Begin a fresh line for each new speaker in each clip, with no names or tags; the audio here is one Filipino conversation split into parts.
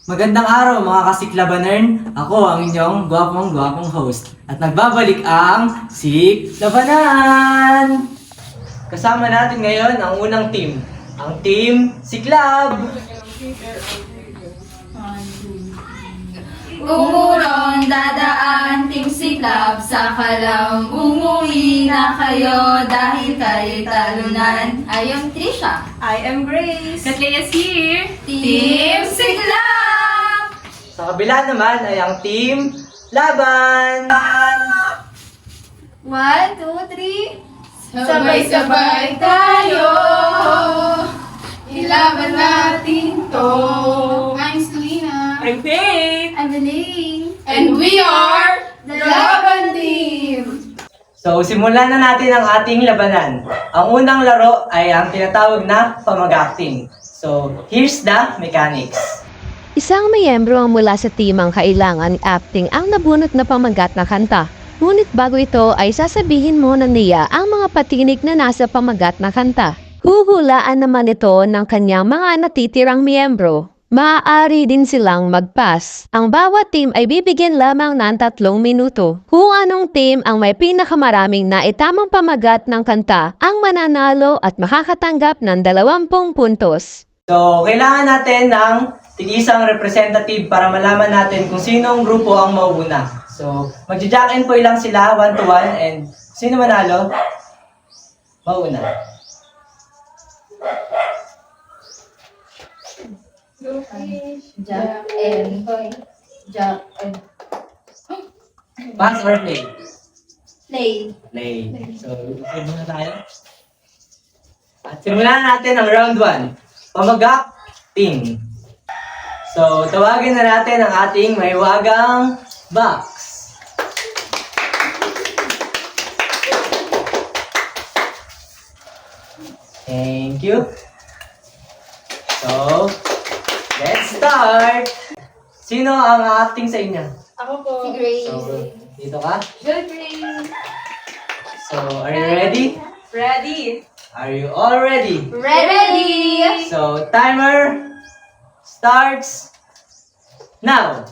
Magandang araw mga kasiklabanern! Ako ang inyong gwapong host. At nagbabalik ang Siklabanan! Kasama natin ngayon ang unang team. Ang team Siklab!
Umuron, dadaan, Team Siklab, saka lang umuwi na kayo dahil kayo'y talunan. I am Trisha.
I am Grace.
Katleya's here. Team Siklab!
Sa kabila naman ay ang team Laban!
1, 2, 3. Sabay-sabay tayo. Ilaban natin to. I'm Selena.
I'm Faith.
I'm Elaine. And we are the Laban Team.
So, simulan na natin ang ating labanan. Ang unang laro ay ang tinatawag na pamag-acting. So, here's the mechanics.
Isang miyembro ang mula sa team ang kailangan acting ang nabunot na pamagat na kanta. Ngunit bago ito ay sasabihin mo na niya ang mga patinig na nasa pamagat na kanta. Huhulaan naman ito ng kanyang mga natitirang miyembro. Maaari din silang mag-pass. Ang bawat team ay bibigyan lamang ng 3 minuto. Kung anong team ang may pinakamaraming naitamang pamagat ng kanta ang mananalo at makakatanggap ng 20 puntos.
So, kailangan natin ng tig-isang representative para malaman natin kung sinong grupo ang mauuna. So, magja-jack and point lang sila 1 to 1 and sino manalo? Mauna.
Jack and Jack and
Pass or play?
Play.
Play. So, play muna tayo. At simulan natin ang round 1. Pamag-acting. So, tawagin na natin ang ating mahiwagang box. Thank you. So, let's start! Sino ang acting sa inyo?
Ako po.
Si Grace.
So, dito ka.
Good Grace.
So, are you ready?
Ready?
Are you all ready?
Ready?
So, timer starts now.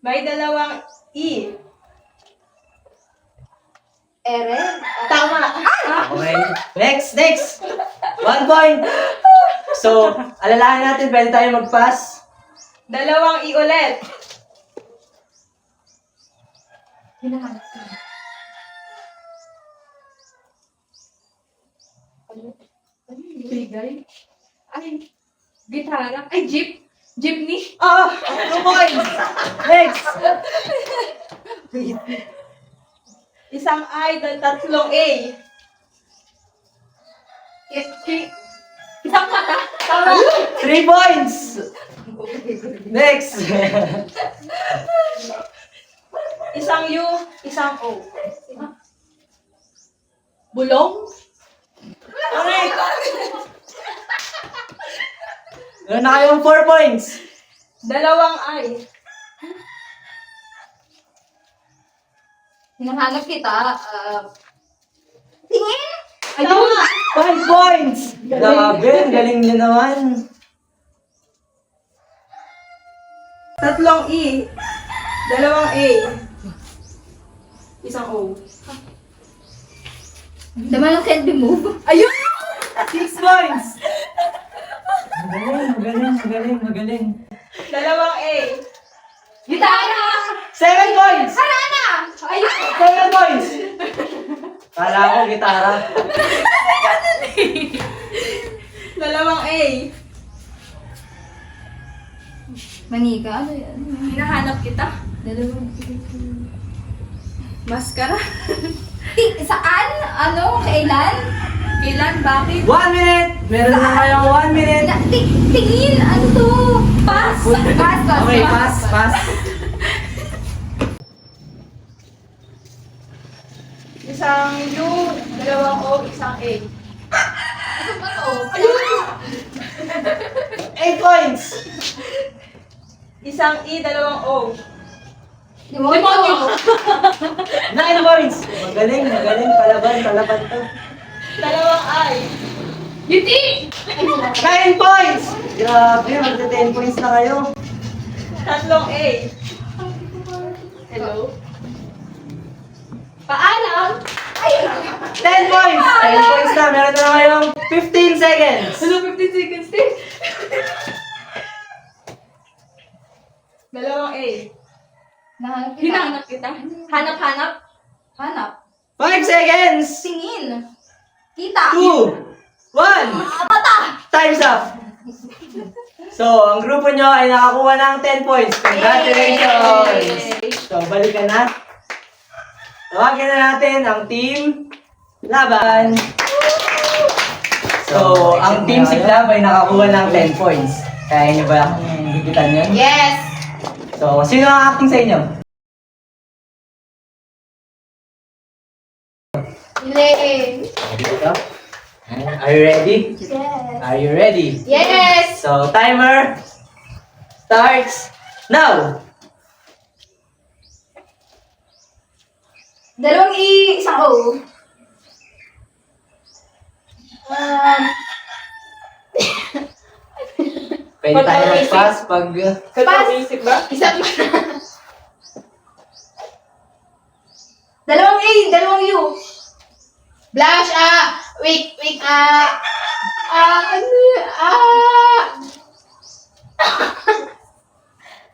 May dalawang E.
Eren.
Tama.
Okay. Next. 1 point. So, alalahanin natin, pwede tayo mag-pass.
Dalawang E ulit.
Bigay. Ay, gitara. Ay, jeep. Jeepney.
Ah! 2 points! Next!
Isang I, tatlong A.
Isang mata.
Tama.
3 points! Next!
Isang U, isang O. Bulong?
Okay! Meron na kayong 4 points!
Dalawang I.
Hinahanap kita. Tingin!
Ayun!
5 points! Grabe, ang galing niyo naman.
Tatlong E. Dalawang A. Isang O.
Naman yung can't be moved.
Ayun!
6 points! Magaling.
Dalawang A.
Gitara!
7 points!
Harana! Ayun!
7 points! Kala ko gitara.
Dalawang A.
Manika, ano yan?
Hinahanap kita.
Dalawang
Maskara.
Saan? Ano? Kailan?
Kailan? Bakit?
1 minute! Meron na kayong 1 minute!
Tingin! Ano to? Pass!
Okay, pass.
Isang U, dalawang O, isang A.
Ano ba to?
8 points!
Isang E, dalawang O.
Demonyo!
9 points! Magaling. Palaban to.
Dalawang I.
Yuti!
9 points! Grabe, magta-10 points na kayo.
Tatlong A. Hello?
Paalam!
10 points! 10 points na. Meron na kayong 15 seconds.
Hello, 15 seconds din. Dalawang A. Hinanap kita. Hanap-hanap.
Hanap.
5 seconds!
Tingin. Kita.
2, 1,
Mata.
time's up! So, ang grupo nyo ay nakakuha ng 10 points. Congratulations! So, balikan na. Tawagin na natin ang team laban. So, ang team Siklab ay nakakuha ng 10 points. Kaya nyo ba higitan yun?
Yes.
So, sino ang acting sa inyo?
Ile.
Dito. Are you ready?
Yes.
Are you ready?
Yes.
So, timer starts now!
Dalawang E, isang O.
Pwede tayo mag-pass pag...
Pass. Music ba?
Isang Dalawang A, dalawang U. Blush, wait, ano,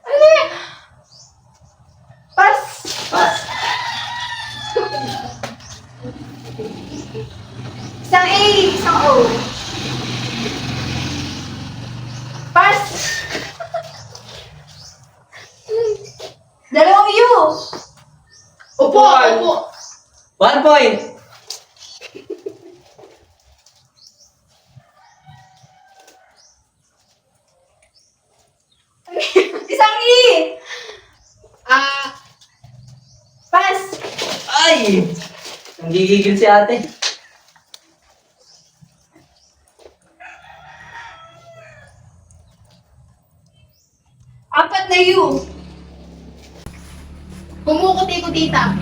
ano yan? Pass.
Pass.
Isang A, isang O. Pass. Dalawang U. Upo,
Upuan.
upo.
1 point!
Isang E. Pass.
Ay! Nanggigigil si ate.
Apat na U. Kumukuti-kutita.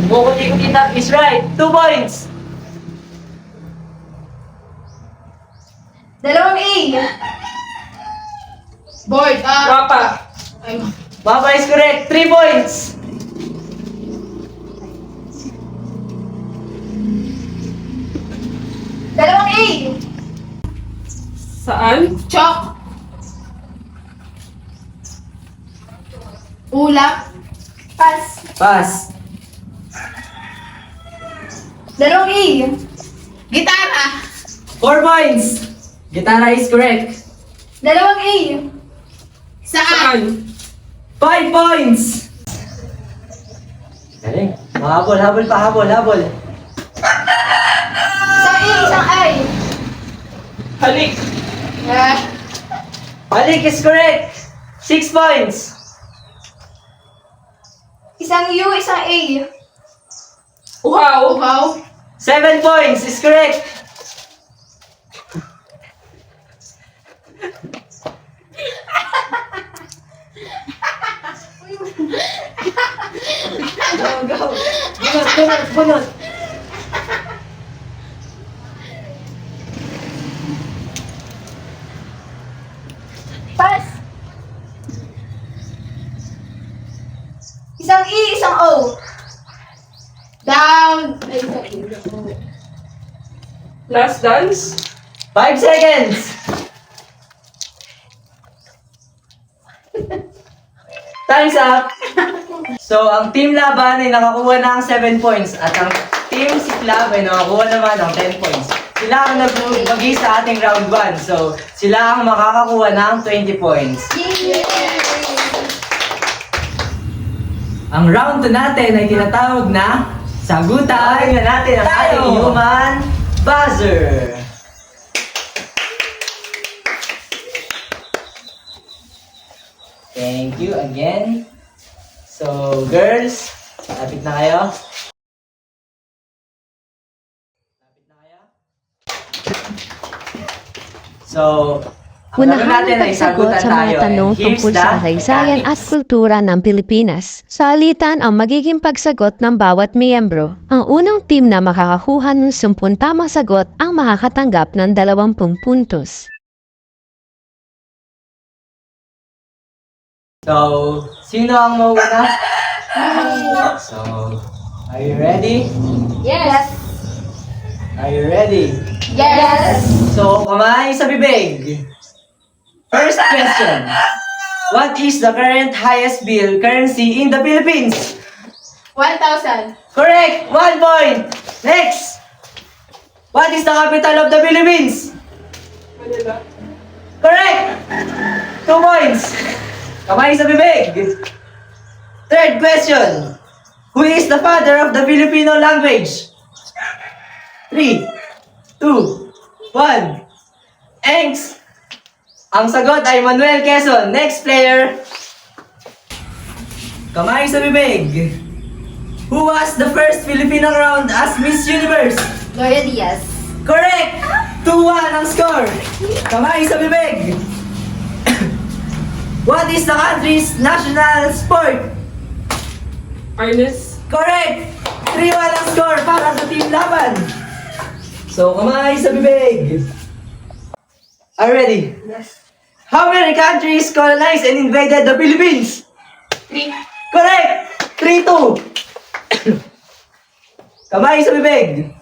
Bukod ko kita is right. 2 points!
Dalawang A. Board,
Mapa.
ay,
Mapa is correct. 3 points!
dalawang A.
Saan?
Chalk. Ulap. Pass.
Pass.
Dalawang A. Gitara.
4 points! Gitara is correct.
Dalawang A.
Saan?
5 points! Galing. Habol, habol pa, habol, habol.
Isang A, isang I.
Halik.
Balik is correct. 6 points.
Isang U, isang A.
Uhaw.
Uhaw.
7 points is correct. Go, go. Bunot, bunot, bunot.
Pass. Isang E, isang O. Down. Ay, isang E.
Last dance.
5 seconds. Time's up. So, ang team laban ay nakakuha ng 7 points at ang team Siklab ay nakakuha naman ng 10 points. Sila ang nagbagi sa ating round 1. So, sila ang makakakuha ng 20 points. Ang round 2 natin ay tinatawag na sagutan na natin ang ating human buzzer. Thank you again. So, girls, lapit na kayo. Lapit na kayo. So, ang gagawin
Unahan
natin
ang
ay
pagsagot
sagutan
sa
tayo.
mga tanong
And here's
tungkol
the
sa kasaysayan at
mechanics.
kultura ng Pilipinas. Sa alitan ang magiging pagsagot ng bawat miyembro. Ang unang team na makakakuha ng 10 tamang sagot ang makakatanggap ng 20 puntos.
So, sino ang mauna? So, are you ready?
Yes!
Are you ready?
Yes!
So, kamay sa bibig. First question. What is the current highest bill currency in the Philippines?
1,000.
Correct! 1 point! Next! What is the capital of the Philippines?
Manila.
Correct! 2 points! Kamay sa bibig. Third question. Who is the father of the Filipino language? 3, 2, 1. Engs! Ang sagot ay Manuel Quezon. Next player. Kamay sa bibig. Who was the first Filipino crowned as Miss Universe?
Gloria Diaz.
Correct! 2-1 ang score. Kamay sa bibig. What is the country's national sport?
Arnes.
Correct! 3-1 ang score para sa team laban. So, kamay sa bibig. Are you ready?
Yes.
How many countries colonized and invaded the Philippines?
3.
Correct! 3-2. Kamay sa bibig.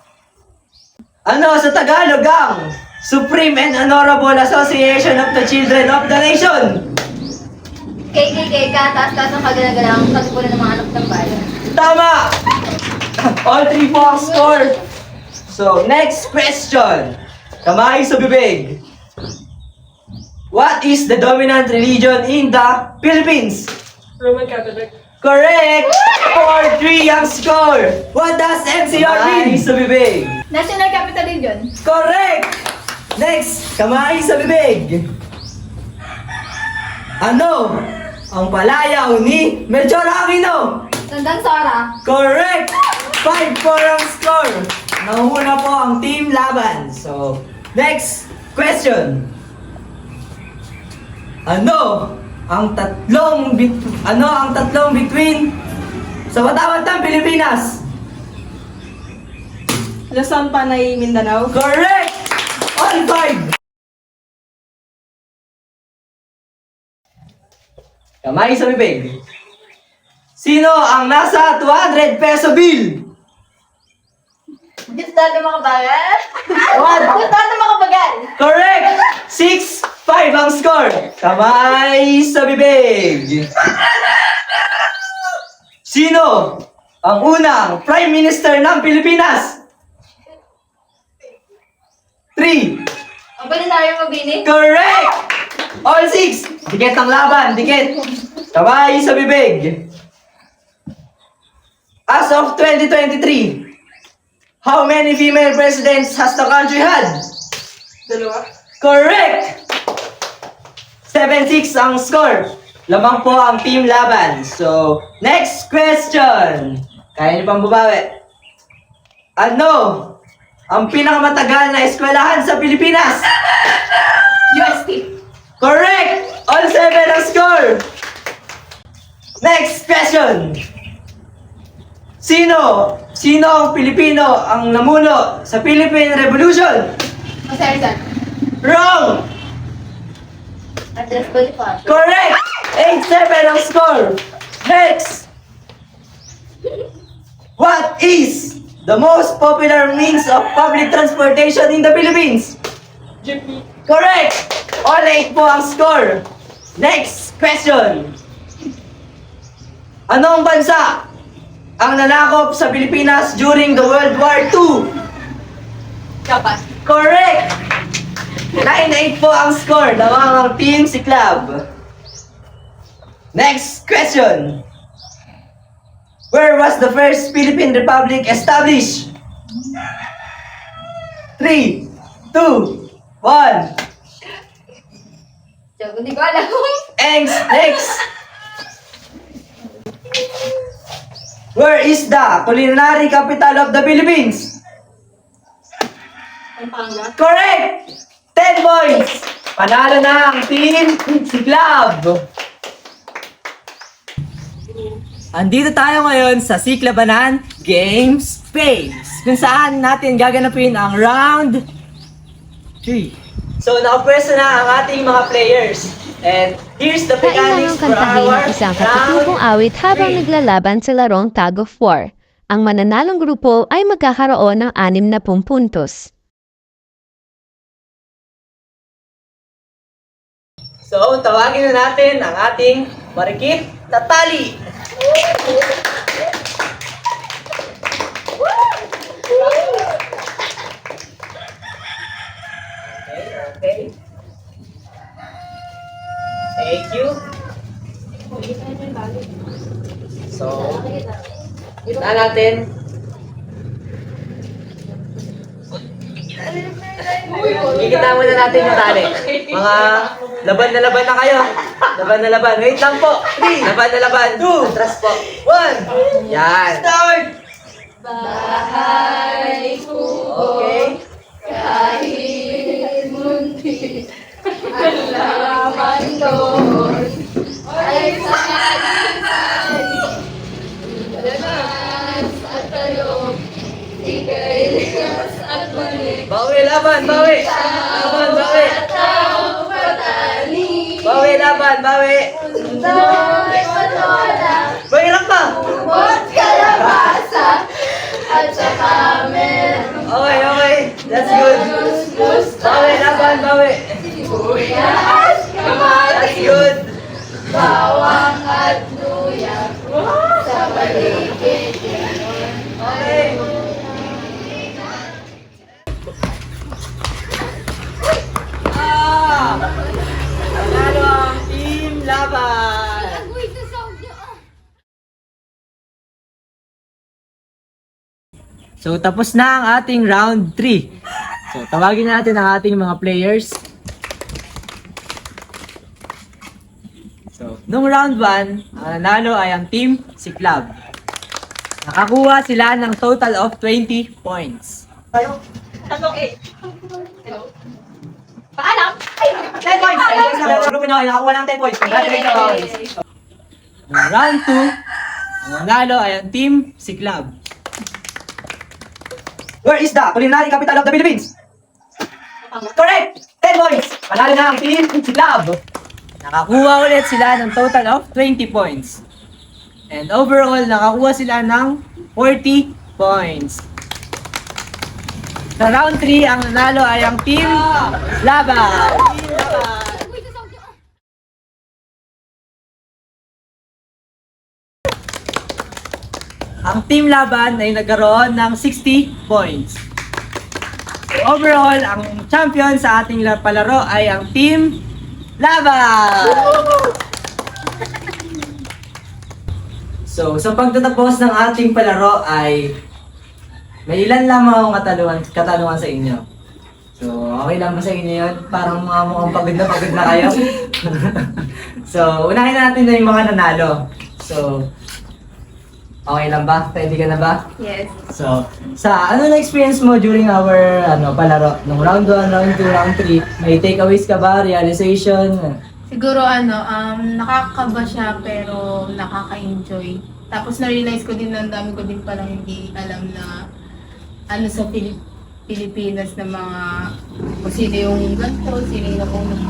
Ano sa Tagalog ang Supreme and Honorable Association of the Children of the Nation?
KKK ka, taas-taas ang kagana-ganang katipunan ng mga anak ng bayan.
Tama! All 3 po ang score. So, next question. Kamay sa bibig. What is the dominant religion in the Philippines?
Roman Catholic.
Correct! 4-3 ang score. What does MCR mean? Kamay sa bibig.
National Capital Region.
Correct! Next, kamay sa bibig. Ano ang palayaw ni Melchor Aquino?
Tandang Sora.
Correct! 5-4 ang score. Nahuna po ang team laban. So, next question. Ano ang tatlong between sa watawat ng Pilipinas?
Luzon, Panay, Mindanao.
Correct! All 5! Kamay sa bibig. Sino ang nasa 200 peso bill?
Dito dati mga bayan.
What?
Dito dati mga bagan.
Correct! 6-5 ang score. Kamay sa bibig. Sino ang unang Prime Minister ng Pilipinas? 3.
Ang Belisario Mabini.
Correct! All 6. Dikit ang laban. Dikit. Kamay sa bibig. As of 2023, how many female presidents has the country had?
2.
Correct! 7-6 ang score. Lamang po ang team laban. So, next question. Kaya niyo pang bumawi. Ano ang pinakamatagal na eskwelahan sa Pilipinas?
UST.
Correct! All 7 ang score. Next question. Sino ang Pilipino ang namuno sa Philippine Revolution?
Jose Rizal.
Wrong!
Andres Bonifacio.
Correct! 8-7 ang score. Next! What is the most popular means of public transportation in the Philippines?
Jeepney.
Correct! All 8 po ang score. Next question. Anong bansa ang nanakop sa Pilipinas during the World War II?
Japan.
Correct! 9-8 po ang score. Lamang ang team si Club. Next question. Where was the first Philippine Republic established? 3, 2, 1.
Joke, hindi ko alam.
Next. Where is the culinary capital of the Philippines?
Pampanga.
Correct! 10 points! Panalo na ang team si Club. Andito tayo ngayon sa Siklabanan Game Space kung saan natin gaganapin ang round 3. So, nakapwesto na ang ating mga players. And here's the mechanics
Kailangang
for
kantahin
our
ang isang
round
katutubong awit habang
3.
naglalaban sa larong tag of war. Ang mananalong grupo ay magkakaroon ng 60 puntos.
So, tawagin na natin ang ating marikit na tali. Okay. Thank you. So, kita natin. Kikita muna natin yung tali. Mga laban na kayo. Laban na laban. Wait lang po. 3. Laban na laban. 2. Atras po. 1. Yan. Start!
Bahay ko
Okay.
kahit munti ang laman doon ay sa kalisay. Lanas at talong, ika'y likas at balik.
Bawi, laban, bawi. Laban, bawi.
Tao patali,
Bawi, laban, bawi.
doon patola,
Bawi lang pa.
bot kalabasa, at saka meron
Okay, okay. That's good.
mus-mus
Bawi, laban, bawi.
sibuyas,
That's
kamatis,
good.
bawang at luya sa paligid.
Okay. Ah! Panalo ang team laban. So, tapos na ang ating round 3. So, tawagin natin ang ating mga players. So, nung round 1, ang nanalo ay ang team si Club. Nakakuha sila ng total of 20 points.
Paalam!
10 points! 10 points lang. Grupo nyo ay nakakuha ng 10 points. Congratulations! Nung round 2, ang nanalo ay ang team si Club. Where is the culinary capital of the Philippines? Correct! 10 points! Panalo na ang team si Club. Nakakuha ulit sila ng total of 20 points. And overall, nakakuha sila ng 40 points. Sa round 3, ang nanalo ay ang team Laban. Ang team Laban ay nagkaroon ng 60 points. Overall, ang champion sa ating palaro ay ang team Laban! So, sa pagtatapos ng ating palaro ay may ilan lamang akong katanungan sa inyo. So, okay lang ba sa inyo yun? Parang mga mukhang pagod na kayo. So, unahin na natin na yung mga nanalo. So, okay lang ba? Ready ka na ba?
Yes.
So, ano na experience mo during our palaro? Nung round 1, round 2, round 3, may takeaways ka ba? Realization?
Siguro nakakaba siya pero nakaka-enjoy. Tapos na-realize ko din na ang dami ko din palang hindi alam na sa Pilipinas na mga kung sino yung ganito, sino yung nakunong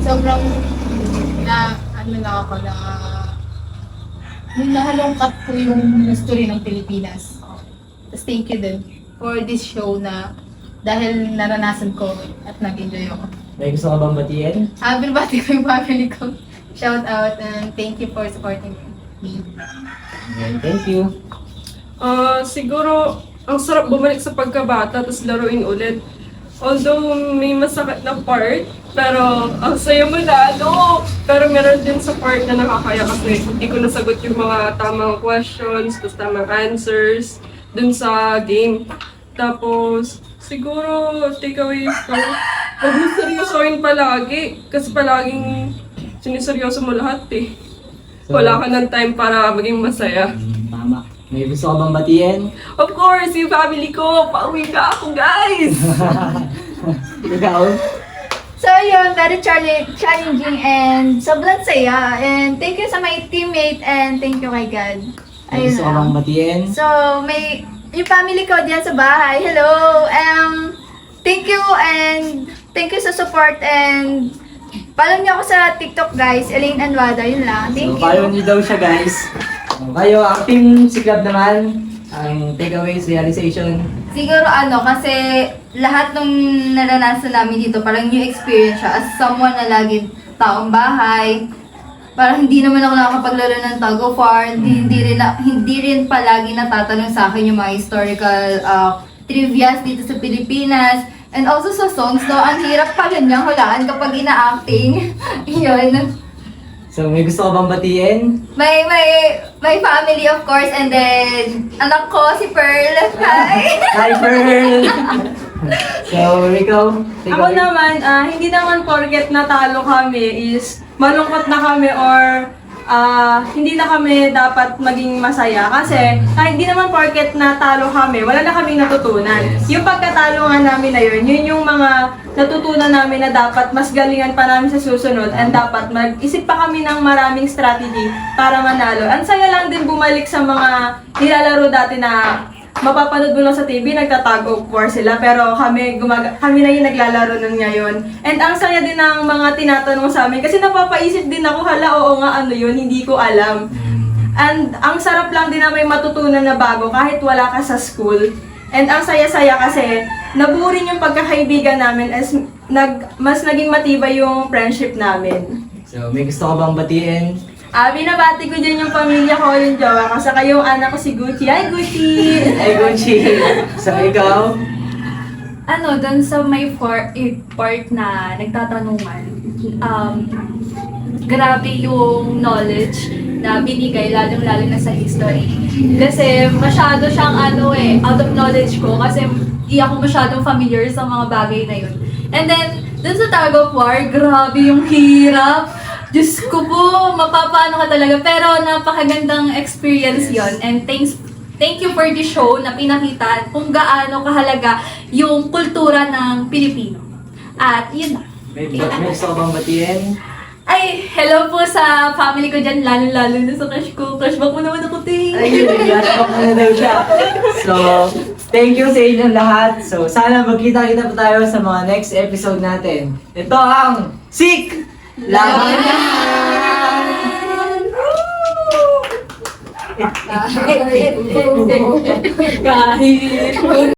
sobrang nahalongkat ko yung history ng Pilipinas. Tapos thank you din for this show na dahil naranasan ko at nag-enjoy ako.
May gusto ka bang batiin?
Binabati ko yung family ko. Shout out and thank you for supporting me.
Okay, thank you.
Siguro, ang sarap bumalik sa pagkabata tapos laruin ulit. Although may masakit na part, pero ang saya mo lalo. Pero meron din sa part na nakakaya kasi hindi ko nasagot yung mga tamang questions, tapos tamang answers dun sa game. Tapos, siguro, takeaway ko, huwag mo seryosohin palagi. Kasi palaging siniseryoso mo lahat eh. Wala ka ng time para maging masaya.
Tama. May gusto ka bang batiin?
Of course, yung family ko, pauwi na ako, guys!
Ikaw?
So yun, very challenging and sobrang saya. And thank you sa my teammate and thank you kay God.
May gusto ka bang batiin?
So, yung family ko diyan sa bahay. Hello! thank you and thank you sa support and follow niyo ako sa TikTok guys, Elaine Anwada, yun lang. Thank
So, follow
you.
niyo daw siya, guys. Kayo, ang team Siklab naman, ang takeaways, realization.
Siguro kasi lahat ng naranasan namin dito, parang new experience siya as someone na lagi taong bahay. Parang hindi naman ako nakakapaglaro ng tug of war, hindi rin palagi natatanong sa akin yung mga historical trivias dito sa Pilipinas. And also sa songs, no, ang hirap pala niyang hulaan kapag ina-acting. Yun.
So, may gusto ka bang batiin?
My family of course, and then anak ko si Pearl. Hi!
Hi, Pearl! So, Rico, take
Ako
away.
naman, hindi naman porket natalo kami is malungkot na kami or hindi na kami dapat maging masaya. Kasi hindi naman porket natalo kami, wala na kaming natutunan. Yung pagkatalo nga namin na yun yung mga natutunan namin na dapat mas galingan pa namin sa susunod and dapat mag-isip pa kami ng maraming strategy para manalo. Ang saya lang din bumalik sa mga nilalaro dati na mapapanood mo lang sa TV, nagtatag of war sila, pero kami na yung naglalaro nun ngayon. And ang saya din ng mga tinatanong sa amin, kasi napapaisip din ako, hala, oo nga, ano yun, hindi ko alam. And ang sarap lang din na may matutunan na bago kahit wala ka sa school. And ang saya-saya kasi, nabuo rin yung pagkakaibigan namin as mas naging matibay yung friendship namin.
So, may gusto ka bang batiin?
Binabati ko dyan yung pamilya ko, yung jowa ko, saka yung anak ko si Gucci. Hi, Gucci!
Hey, Gucci! So, ikaw?
Doon sa may part na nagtatanungan, grabe yung knowledge na binigay, lalo na sa history. Kasi masyado siyang out of knowledge ko kasi di ako masyadong familiar sa mga bagay na yun. And then, dun sa tug of war, grabe yung hirap. Diyos ko po, mapapaano ka talaga. Pero napakagandang experience yon. And thank you for the show na pinakita kung gaano kahalaga yung kultura ng Pilipino. At yun na.
May gusto ka bang batiin?
Ay, hello po sa family ko dyan, lalo-lalo na sa crush ko. Crush back mo naman ako, ting.
Ay, nag-flashback na daw siya. So, thank you sa inyong lahat. So, sana magkita-kita pa tayo sa mga next episode natin. Ito ang Sik! Laban
Kahit